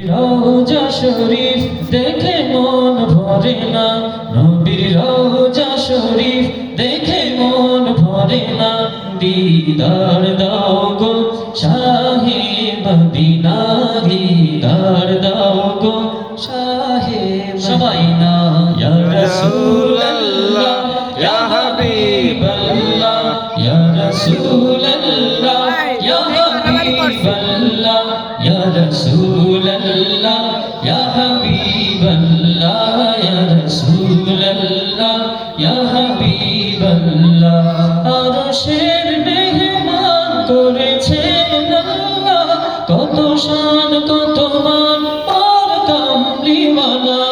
রওজা শরীফ দেখে মন ভরে না, নবীর রওজা শরীফ দেখে মন ভরে না। দিদার দাও গো শাহে মদিনা, দিদার দাও গো শাহে সবাই না। ইয়া রাসূলুল্লাহ ইয়া হাবিবাল্লাহ, ইয়া রাসূলুল্লাহ ইয়া হাবিবাল্লাহ, ইয়া রাসূলুল্লাহ ইয়া হাবিবাল্লাহ, ইয়া রাসূলুল্লাহ ইয়া হাবিবাল্লাহ। আরশের মেহমান করেছেন আল্লাহ, কত শান কত মান আর কামলিওয়ালা।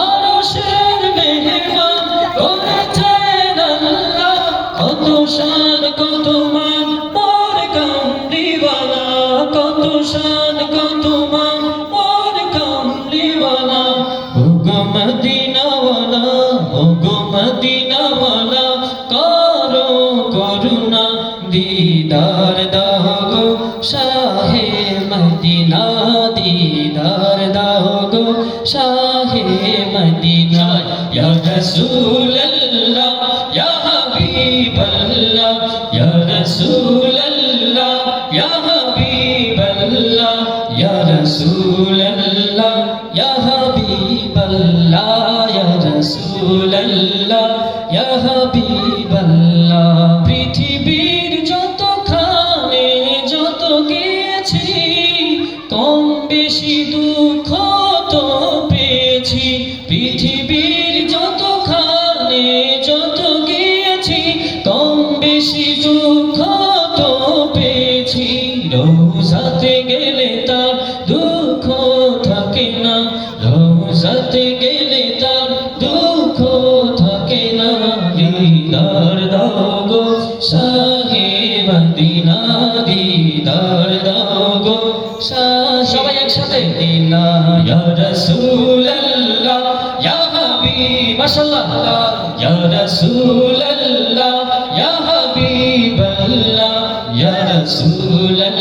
আরশের মেহমান করেছেন আল্লাহ, কত শান কত মান আর কামলিওয়ালা, কত শান কত মান আর কামলিওয়ালা। ও গো মদিনাওয়ালা, ও গো মদিনাওয়ালা, করো করুণা, দিদার দাও গো শাহে মদিনা, দিদার দাও গো শাহে মদিনা। ইয়া রাসূলুল্লাহ ইয়া হাবিবাল্লাহ, ইয়া রাসূলুল্লাহ ইয়া হাবিবাল্লাহ, ইয়া রাসূলুল্লাহ ইয়া হাবিবাল্লাহ, ইয়া রাসূলুল্লাহ ইয়া হাবিবাল্লাহ। পৃথিবীর যতখানে যত গেছি, কম বেশি দুঃখ তো পেয়েছি। পৃথিবীর যতখানে যত গিয়েছি, কম বেশি দুঃখ তো পেয়েছি। রওজাতে গেলে তার দুঃখ থাকে না, রওজাতে গেলে তার দুঃখ থাকে না। দিদার দাও গো শাহে মদিনা, দিদার দাও গো শাহে, সবাই একসাথে মদিনা। ইয়া রাসূলুল্লাহ ইয়া হাবিব, মাশাআল্লাহ, ইয়া রাসূলুল্লাহ ইয়া হাবিবাল্লাহ, ইয়া রাসূলুল্লাহ